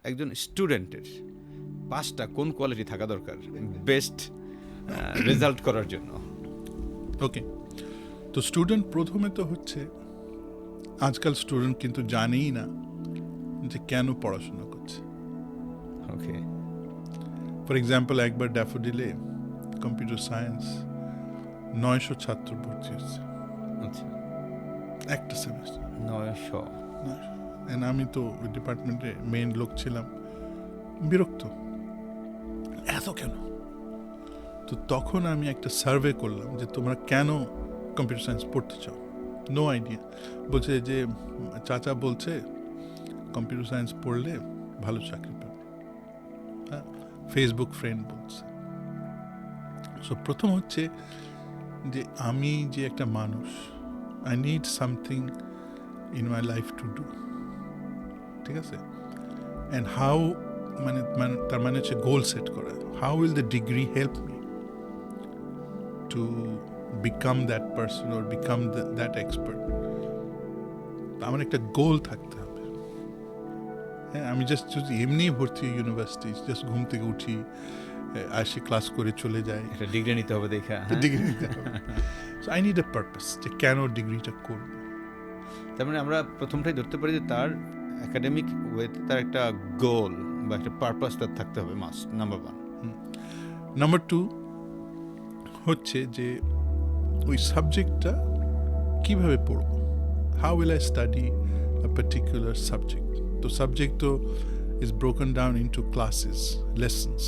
একজন স্টুডেন্টের 5টা কোন কোয়ালিটি থাকা দরকার বেস্ট রেজাল্ট করার জন্য? ওকে, তো স্টুডেন্ট প্রথমে তো হচ্ছে, আজকাল স্টুডেন্ট কিন্তু জানেই না যে কেন পড়াশোনা করছে। ওকে, ফর এক্সাম্পল, একবার ড্যাফোডিলে কম্পিউটার সায়েন্স 900 ছাত্র ভর্তি হচ্ছে আচ্ছা, একটা সেমিস্টার। 900। আমি তো ওই ডিপার্টমেন্টে মেইন লোক ছিলাম, বিরক্ত, এত কেন? তো তখন আমি একটা সার্ভে করলাম যে তোমরা কেন কম্পিউটার সায়েন্স পড়তে চাও। No idea. বলছে যে চাচা বলছে কম্পিউটার সায়েন্স পড়লে ভালো চাকরি পাবে, হ্যাঁ, ফেসবুক ফ্রেন্ড বলছে। সো প্রথম হচ্ছে যে আমি যে একটা মানুষ, I need something in my life to do, ঠিক আছে? অ্যান্ড হাউ, তার মানে হচ্ছে গোল সেট করা। How will the degree help me to become that person or become that expert? আমার একটা গোল থাকতে হবে। হ্যাঁ, আমি জাস্ট যদি এমনি ভর্তি ইউনিভার্সিটি, জাস্ট ঘুম থেকে উঠি, আসি, ক্লাস করে চলে যাই, একটা ডিগ্রি নিতে হবে দেখা, ডিগ্রি নিতে হবে। So I need a purpose, যে কেন ডিগ্রিটা করব। তার মানে আমরা প্রথমটাই ধরতে পারি যে তার একাডেমিক ওয়েতে তার একটা গোল বা একটা পারপাস তার থাকতে হবে, মাস্ট, নাম্বার 1। নাম্বার 2 হচ্ছে যে ওই সাবজেক্টটা কিভাবে পড়ব। How will I study a particular subject? তো সাবজেক্ট তো is broken down into classes, lessons.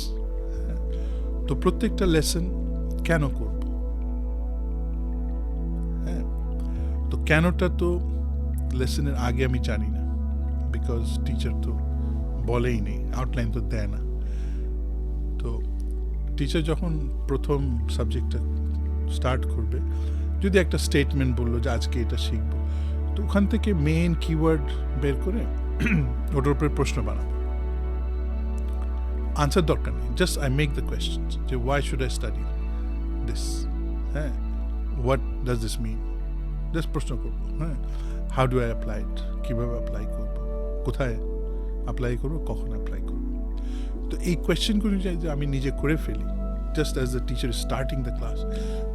তো প্রত্যেকটা লেসন কেন করব? হ্যাঁ, তো কেনটা তো লেসনের আগে আমি জানি না, বিকজ টিচার তো বলেই নেই, আউটলাইন তো দেয় না। তো টিচার যখন প্রথম সাবজেক্টটা স্টার্ট করবে, যদি একটা স্টেটমেন্ট বললো যে আজকে এটা শিখবো, তো ওখান থেকে মেইন কিওয়ার্ড বের করে ওটার উপরে প্রশ্ন বানাবো। আনসার দরকার নেই, just I make the question যে why should I study this, হ্যাঁ, what does this mean, just প্রশ্ন করবো। হ্যাঁ, how do I apply it, কীভাবে অ্যাপ্লাই করবো, কোথায় অ্যাপ্লাই করবো, কখন অ্যাপ্লাই করবো। তো এই কোয়েশ্চেনগুলো যে আমি নিজে করে ফেলি just as the teacher starting the class,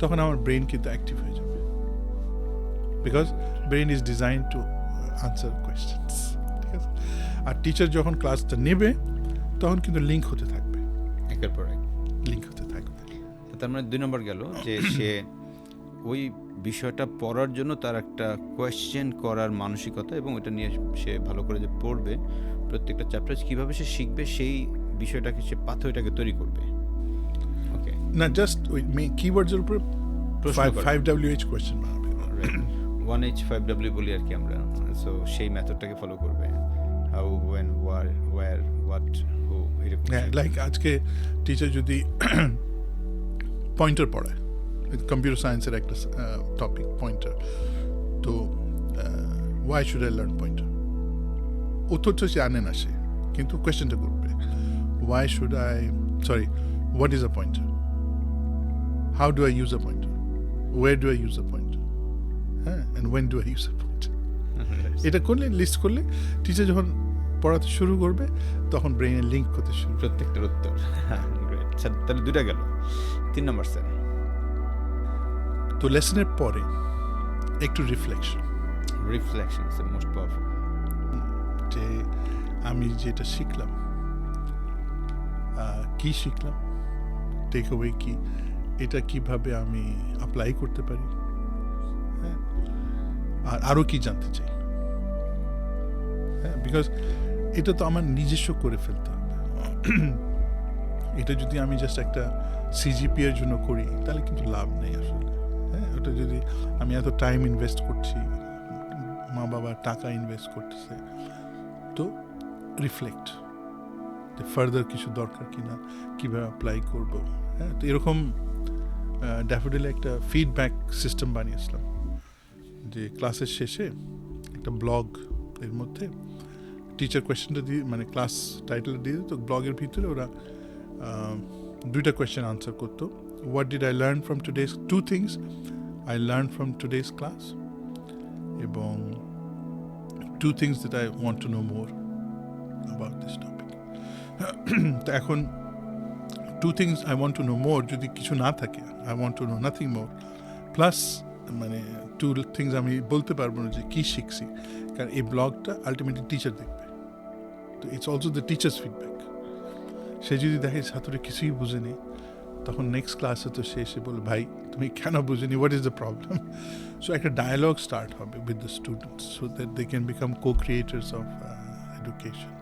তখন আমার ব্রেন কিন্তু অ্যাক্টিভ হয়ে যাবে, because brain is design to answer questions, ঠিক আছে? আর টিচার যখন ক্লাসটা নেবে তখন কিন্তু লিঙ্ক হতে থাকবে, একের পর এক লিঙ্ক হতে থাকবে। তার মানে 2 নম্বর গেল যে সে ওই বিষয়টা পড়ার জন্য তার একটা কোয়েশ্চেন করার মানসিকতা, এবং ওটা নিয়ে সে ভালো করে যে পড়বে প্রত্যেকটা চ্যাপ্টার, কীভাবে সে শিখবে সেই বিষয়টাকে, সে পাথরটাকে তৈরি করবে। ওকে, না জাস্ট ওই কিওয়ার্ডসের উপরে 5WH কোয়েশ্চেন বানাবে, 1H 5W বলি আর কি আমরা। সো সেই মেথডটাকে ফলো করবে, হাউ, ওয়েন, ওয়ার, হোয়াট, হু, এরকম। হ্যাঁ, লাইক আজকে টিচার যদি পয়েন্টার পড়ায়, কম্পিউটার সায়েন্সের একটা টপিক পয়েন্টার, তো why should I learn pointer, উত্তরটা সে আনে না সে, কিন্তু কোয়েশ্চেনটা করবে, why should I, sorry, what is a pointer, how do I use a pointer, where do I use a pointer, হ্যাঁ, and when do I use a pointer. এটা করলে, লিস্ট করলে, টিচার যখন পড়াতে শুরু করবে তখন ব্রেইনে লিঙ্ক করতে শুরু, প্রত্যেকটার উত্তর। গ্রেট, তাহলে 2টা গেল। 3 নম্বর স্যার। তো লেসনের পরে একটু reflection is the most powerful. যে আমি যেটা শিখলাম, কি শিখলাম, টেক অ্যাওয়ে কি, এটা কিভাবে আমি অ্যাপ্লাই করতে পারি, হ্যাঁ, আর আরও কি জানতে চাই, হ্যাঁ, বিকজ এটা তো আমার নিজস্ব করে ফেলতে হবে। এটা যদি আমি জাস্ট একটা সিজিপি এর জন্য করি তাহলে কিন্তু লাভ নেই আসলে, হ্যাঁ। ওটা যদি আমি এত টাইম ইনভেস্ট করছি, মা বাবা টাকা ইনভেস্ট করতেছে, তো রিফ্লেক্ট যে ফার্দার কিছু দরকার কিনা, কীভাবে অ্যাপ্লাই করবো, হ্যাঁ। তো এরকম ড্যাফোডিলে একটা ফিডব্যাক সিস্টেম বানিয়েছিলাম, যে ক্লাসের শেষে একটা ব্লগ এর মধ্যে টিচার কোয়েশ্চেনটা দিয়ে, মানে ক্লাস টাইটেলটা দিয়ে দিত, ব্লগের ভিতরে ওরা 2টা কোয়েশ্চেন আনসার করতো। What did I learn from today's, 2 things I learn from today's class, এবং 2 things that I want to know more about this topic. তো এখন 2 things I want to know more, যদি কিছু না থাকে I want to know nothing more, plus মানে 2 things আমি বলতে পারবো না যে কি শিখছি, কারণ এই ব্লগটা আলটিমেটলি টিচার দেখবে, তো it's also the teacher's feedback. সে যদি দেখে ছাত্ররা কিছুই বুঝেনি, তখন নেক্সট ক্লাসে তো সে এসে বলে ভাই তুমি কেন বুঝেনি, what is the problem. So একটা ডায়ালগ স্টার্ট হবে with the students so that they can become co-creators of education.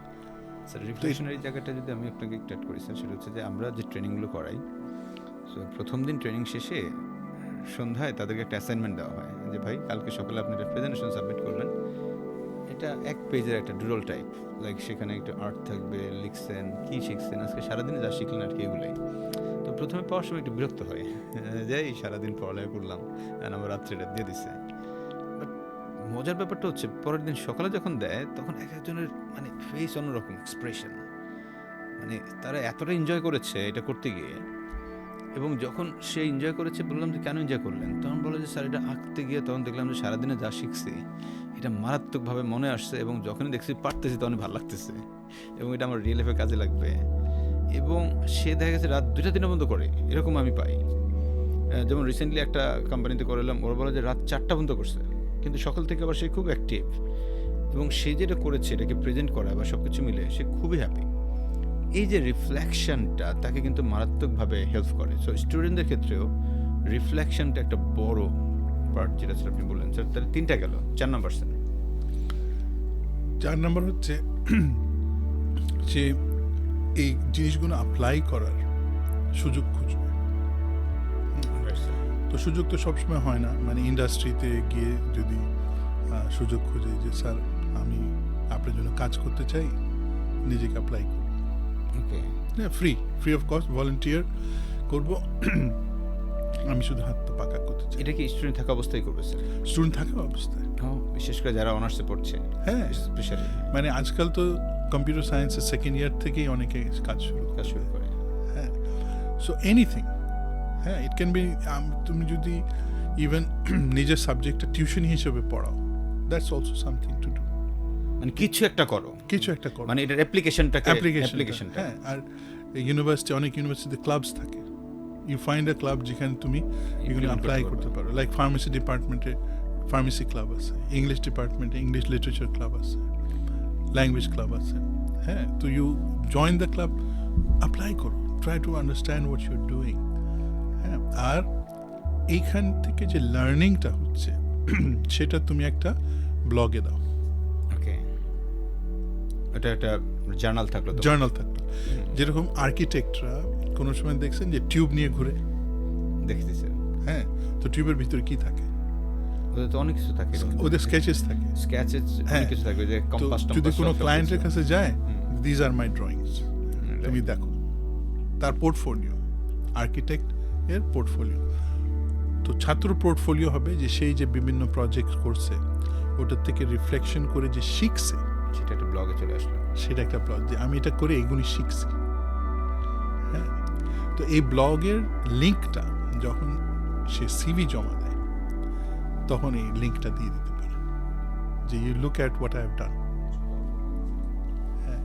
Sir রিফ্লেকশনের জায়গাটা যদি আমি আপনাকে একটু অ্যাড করি স্যার, সেটা হচ্ছে যে আমরা যে ট্রেনিংগুলো করাই, সো প্রথম দিন ট্রেনিং শেষে সন্ধ্যায় তাদেরকে একটা অ্যাসাইনমেন্ট দেওয়া হয় যে ভাই কালকে সকালে আপনি একটা প্রেজেন্টেশন সাবমিট করবেন, এটা 1 পেজের একটা ডুডল টাইপ, লাইক সেখানে একটা আর্ট থাকবে, লিখছেন কী শিখছেন আজকে সারাদিনে যা শিখলেন আর কি, এগুলোই। তো প্রথমে পাওয়ার সময় একটু বিরক্ত হয় যে এই সারাদিন পড়ালেখা করলাম আমার রাত্রিটা দিয়ে দিচ্ছে। বাট মজার ব্যাপারটা হচ্ছে পরের দিন সকালে যখন দেয় তখন এক একজনের মানে ফেস অন্যরকম এক্সপ্রেশন, মানে তারা এতটা এনজয় করেছে এটা করতে গিয়ে। এবং যখন সে এনজয় করেছে বললাম যে কেন এনজয় করলেন, তখন বলে যে স্যার এটা আঁকতে গিয়ে তখন দেখলাম যে সারাদিনে যা শিখছি এটা মারাত্মকভাবে মনে আসছে, এবং যখনই দেখছি পারতেছি তখনই ভালো লাগতেছে এবং এটা আমার রিয়েল লাইফে কাজে লাগবে। এবং সে দেখা গেছে রাত 2টা-3টা পর্যন্ত করে, এরকম আমি পাই। যেমন রিসেন্টলি একটা কোম্পানিতে করলাম, ওরা বলে যে রাত 4টা পর্যন্ত করছে, কিন্তু সকাল থেকে আবার সে খুব অ্যাক্টিভ, এবং সে যেটা করেছে এটাকে প্রেজেন্ট করা বা সব কিছু মিলে সে খুবই হ্যাপি। এই যে রিফ্লেকশনটা তাকে কিন্তু মারাত্মকভাবে হেল্প করে। সো স্টুডেন্টদের ক্ষেত্রেও রিফ্লেকশনটা একটা বড় পার্ট, যেটা স্যার আপনি বললেন। স্যার তাহলে 3টা গেল, 4 নম্বর স্যার। 4 নম্বর হচ্ছে যে এই জিনিসগুলো অ্যাপ্লাই করার সুযোগ খুঁজবে। তো সুযোগ তো সবসময় হয় না, মানে ইন্ডাস্ট্রিতে গিয়ে যদি সুযোগ খুঁজে যে স্যার আমি আপনার জন্য কাজ করতে চাই, নিজেকে অ্যাপ্লাই করব, ওকে, ফ্রি অফ কস্ট ভলেন্টিয়ার করব, আমি শুধু হাত পা পাকা করতে চাই। এটা কি স্টুডেন্ট থাকা অবস্থায় করবে স্যার? স্টুডেন্ট থাকা অবস্থায়, বিশেষ করে যারা অনার্সে পড়ছে, হ্যাঁ স্পেশালি মানে আজকাল তো কম্পিউটার সায়েন্সের 2nd ইয়ার থেকেই অনেকে কাজ শুরু করে। হ্যাঁ, সো এনিথিং, হ্যাঁ ইট ক্যান বি, তুমি যদি ইভেন নিজের সাবজেক্টটা টিউশন হিসেবে পড়াও, that's also something to do, মানে কিছু একটা করো, মানে এটার অ্যাপ্লিকেশনটাকে হ্যাঁ। আর ইউনিভার্সিটি, অনেক ইউনিভার্সিটিতে ক্লাবস থাকে, ইউ ফাইন্ড আ ক্লাব যেখানে তুমি এগুলো অ্যাপ্লাই করতে পারো। লাইক ফার্মেসি ডিপার্টমেন্টে ফার্মেসি ক্লাব আছে, ইংলিশ ডিপার্টমেন্টে ইংলিশ লিটারেচার ক্লাব আছে, ল্যাঙ্গুয়েজ ক্লাব আছে, হ্যাঁ। তো you join the club, apply করো, try to understand what you are doing, হ্যাঁ। আর এইখান থেকে যে লার্নিংটা হচ্ছে সেটা তুমি একটা ব্লগে দাও, ওকে, এটা একটা জার্নাল থাকলো, যেরকম আর্কিটেক্টরা কোনো সময় দেখছেন যে টিউব নিয়ে ঘুরে, দেখেছি স্যার, হ্যাঁ। তো টিউবের ভিতরে কি থাকে? ওদের তো অনেক কিছু থাকে, ওদের স্কেচেস থাকে, অনেক কিছু থাকে, যে কম্পাস টম্পাস। যদি কোনো ক্লায়েন্টের কাছে যায়, দিস আর মাই ড্রয়িংস, তুমি দেখো তার পোর্টফোলিও, আর্কিটেক্ট এর পোর্টফোলিও। তো ছাত্র পোর্টফোলিও হবে যে সেই যে বিভিন্ন প্রজেক্ট করছে ওটার থেকে রিফ্লেকশন করে যে শিখছে, সেটা একটা ব্লগে চলে আসলো, সেটা একটা ব্লগ যে আমি এটা করে এগুলি শিখছি, হ্যাঁ। তো এই ব্লগের লিঙ্কটা যখন সে সিভি জমা দেয় তখন এই লিঙ্কটা দিয়ে দিতে পারে যে you look at what I have done, হ্যাঁ।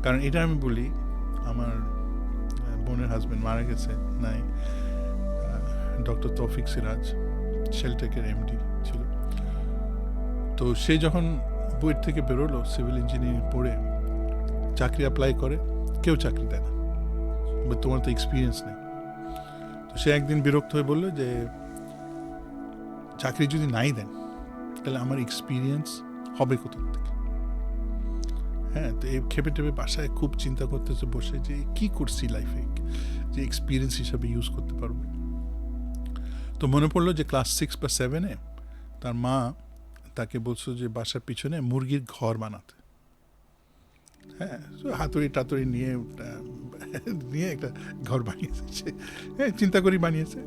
কারণ এটা আমি বলি, আমার বোনের হাজব্যান্ড মারা গেছে নাই, ডক্টর তৌফিক সিরাজ, শেলটেকের এমডি ছিল। তো সে যখন বুয়েট থেকে বেরোলো সিভিল ইঞ্জিনিয়ারিং পড়ে, চাকরি অ্যাপ্লাই করে, কেউ চাকরি দেয় না, তোমার তো এক্সপিরিয়েন্স নেই। তো সে একদিন বিরক্ত হয়ে বললো যে চাকরি যদি নাই দেন তাহলে আমার এক্সপিরিয়েন্স হবে কোথা থেকে, হ্যাঁ। তো এই খেপে টেপে বাসায় খুব চিন্তা করতেছে বসে যে কি করছি লাইফে, যে এক্সপিরিয়েন্স হিসাবে ইউজ করতে পারবো। তো মনে পড়লো যে ক্লাস 6 বা 7-এ তার মা তাকে বলছো যে বাসার পিছনে মুরগির ঘর বানাতে, হ্যাঁ। হাতুড়ি টাতুড়ি নিয়ে একটা ঘর বানিয়েছে, হ্যাঁ, চিন্তা করি বানিয়েছে।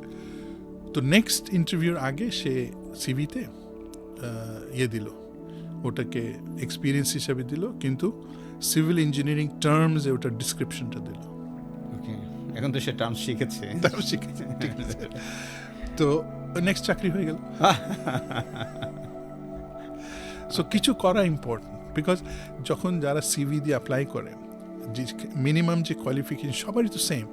তো নেক্সট ইন্টারভিউর আগে সে সিভিতে দিল, ওটাকে এক্সপিরিয়েন্স হিসাবে দিল, কিন্তু সিভিল ইঞ্জিনিয়ারিং টার্মসে ওটার ডিসক্রিপশনটা দিল। ওকে, এখন তো সে টার্ম শিখেছে, ঠিক আছে। তো নেক্সট চাকরি হয়ে গেল। সো কিছু করা ইম্পর্টেন্ট, বিকজ যখন যারা সিভি দিয়ে অ্যাপ্লাই করে যে মিনিমাম যে কোয়ালিফিকেশন সবারই তো সেম,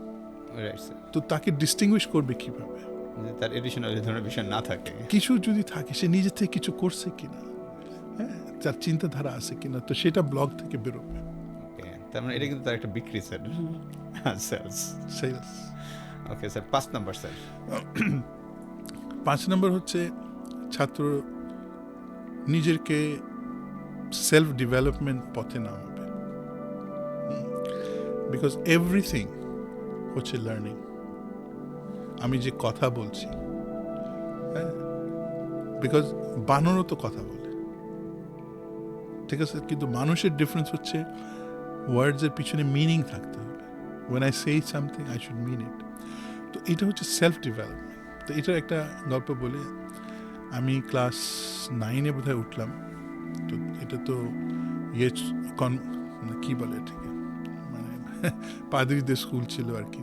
রাইট স্যার, তো তাকে ডিস্টিংগুইশ করবে কিভাবে? যে তার এডিশনাল এই ধরনের বিষয় না থাকে। কিছু যদি থাকে, সে নিজে থেকে কিছু করছে কিনা, হ্যাঁ, তার চিন্তাধারা আছে কিনা, তো সেটা ব্লগ থেকে বেরোবে। ওকে, তার মানে এটা কিন্তু তার একটা বিক্রি sir, sales. Sales. Okay sir, 5 number sir. 5 number হচ্ছে ছাত্র নিজেকে সেলফ ডেভেলপমেন্ট পথে নামাবে, বিকজ এভরিথিং হচ্ছে লার্নিং। আমি যে কথা বলছি, হ্যাঁ, বিকজ বানরও তো কথা বলে, ঠিক আছে, কিন্তু মানুষের ডিফারেন্স হচ্ছে ওয়ার্ডসের পিছনে মিনিং থাকতে হবে। When I say something I should mean it. তো এটা হচ্ছে সেলফ ডেভেলপমেন্ট। তো এটার একটা গল্প বলে, আমি ক্লাস 9-এ বোধহয় উঠলাম, তো এটা তো কী বলে এটাকে, মানে পাদ্রীদের স্কুল ছিল আর কি,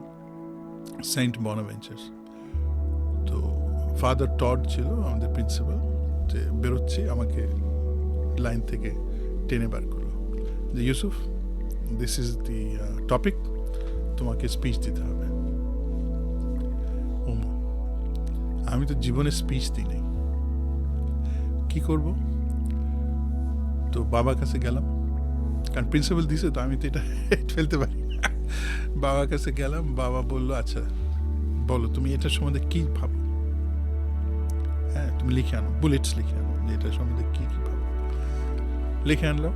সেন্ট বনাভেঞ্চার্স। তো ফাদার টড ছিল আমাদের প্রিন্সিপাল, যে বেরোচ্ছি, আমাকে লাইন থেকে টেনে বার করলো যে Yusuf, this is the topic, তোমাকে স্পিচ দিতে হবে। আমি তো জীবনে স্পিচ দিই নাই, কি করব? তো বাবার কাছে গেলাম, কারণ প্রিন্সিপাল দিছে, তো আমি তো এটা ফেলতে পারি। বাবার কাছে গেলাম, বাবা বলল আচ্ছা বলো তুমি এটার সম্বন্ধে কি ভাবো, হ্যাঁ তুমি লিখে আনো, বুলেটস লিখে আনো, যে এটার সম্বন্ধে কি কি ভাবো। লিখে আনলো,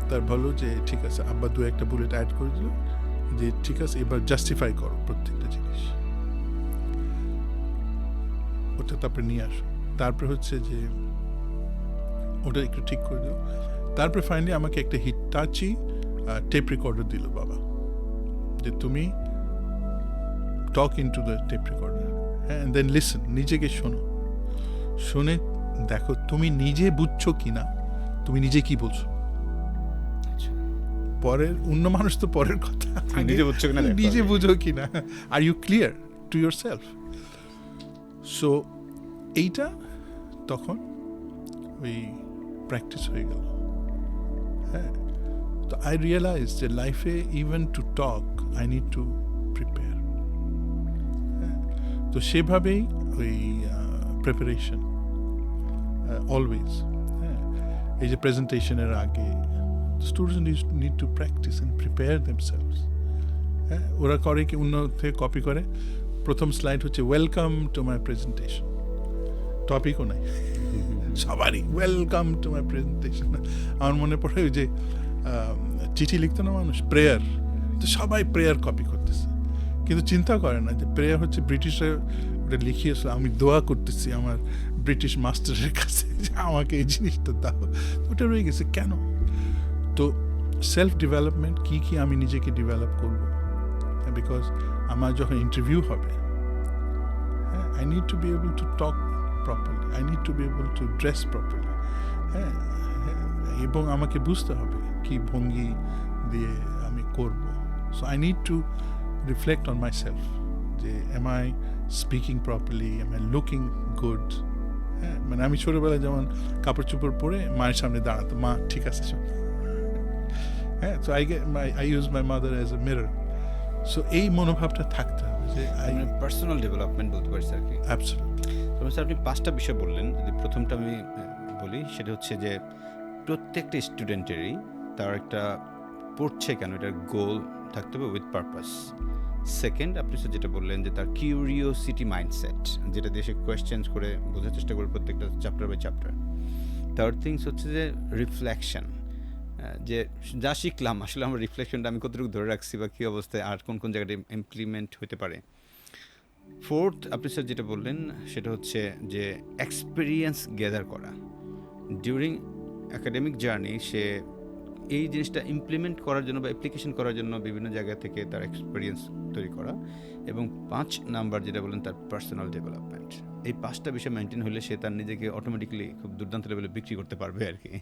তার বললো যে ঠিক আছে, আব্বা 2-1টা বুলেট অ্যাড করে দিল, যে ঠিক আছে এবার জাস্টিফাই করো প্রত্যেকটা জিনিস, ওটা তারপরে নিয়ে আসো। তারপরে হচ্ছে যে ওটা একটু ঠিক করে দিল। তারপরে ফাইনালি আমাকে একটা হিটাচি টেপ রেকর্ডার দিল বাবা, যে তুমি টক ইনটু দ্য টেপ রেকর্ডার, হ্যাঁ, দেন লিসেন, নিজেকে শোনো, শুনে দেখো তুমি নিজে বুঝছো কিনা, তুমি নিজে কি বলছো। পরের অন্য মানুষ তো পরের কথা, নিজে বুঝছো কিনা, নিজে বুঝো কিনা, are you clear to yourself. So এইটা তখন ওই প্র্যাকটিস হয়ে গেল, হ্যাঁ। তো আই রিয়েলাইজ যে লাইফে even to talk I need to prepare, হ্যাঁ। তো সেভাবেই ওই প্রিপারেশন অলওয়েজ, হ্যাঁ। এই যে প্রেজেন্টেশনের আগে students need to practice and prepare themselves, হ্যাঁ। ওরা করে কি, অন্য থেকে কপি করে, প্রথম স্লাইড হচ্ছে ওয়েলকাম টু মাই প্রেজেন্টেশন, টপিকও নাই, সবারই ওয়েলকাম টু মাই প্রেজেন্টেশন। আমার মনে পড়ে ওই যে চিঠি লিখতো না মানুষ, প্রেয়ার, তো সবাই প্রেয়ার কপি করতেছে, কিন্তু চিন্তা করে না যে প্রেয়ার হচ্ছে ব্রিটিশরা ওটা লিখিয়েছে, আমি দোয়া করতেছি আমার ব্রিটিশ মাস্টারের কাছে যে আমাকে এই জিনিসটা দাও, ওটা রয়ে গেছে কেন? তো সেলফ ডেভেলপমেন্ট কী কী আমি নিজেকে ডেভেলপ করবো, বিকজ আমার যখন ইন্টারভিউ হবে, হ্যাঁ, I need two be able to talk properly, I need to be able to dress properly, হ্যাঁ, এবং আমাকে বুঝতে হবে কি ভঙ্গি দিয়ে আমি করব। So I need to reflect on myself, যে am I speaking properly, am I looking good, হ্যাঁ। মানে আমি ছোটোবেলায় যেমন কাপড় চোপড় পরে মায়ের সামনে দাঁড়াতো, মা ঠিক আছে সব, হ্যাঁ। So I use my mother as a mirror. So এই মনোভাবটা থাকতে হবে, যে পার্সোনাল ডেভেলপমেন্ট বলতে পারছি আর কি। অ্যাবসলিউটলি। স্যার আপনি 5টা বিষয় বললেন, যদি প্রথমটা আমি বলি, সেটা হচ্ছে যে প্রত্যেকটা স্টুডেন্টেরই তার একটা পড়ছে কেন এটার গোল থাকতে হবে উইথ পারপাস। সেকেন্ড, আপনি যেটা বললেন যে তার কিউরিওসিটি মাইন্ডসেট, যেটা দিয়ে সে কোয়েশ্চেন্স করে বোঝার চেষ্টা করে প্রত্যেকটা chapter by chapter. Third things হচ্ছে যে রিফ্লেকশন, যে যা শিখলাম আসলে আমার রিফ্লেকশনটা আমি কতটুকু ধরে রাখছি বা কী অবস্থায় আর কোন কোন জায়গাটা ইমপ্লিমেন্ট হতে পারে। ফোর্থ, আপনি স্যার যেটা বললেন সেটা হচ্ছে যে এক্সপিরিয়েন্স গ্যাদার করা ডিউরিং অ্যাকাডেমিক জার্নি, সে এই জিনিসটা ইমপ্লিমেন্ট করার জন্য বা অ্যাপ্লিকেশন করার জন্য বিভিন্ন জায়গা থেকে তার এক্সপিরিয়েন্স তৈরি করা। এবং 5 নাম্বার যেটা বললেন তার পার্সোনাল ডেভেলপমেন্ট। এই 5টা বিষয় মেনটেন হলে সে তার নিজেকে অটোমেটিকলি খুব দুর্দান্ত লেভেলে বিক্রি করতে পারবে আর কি।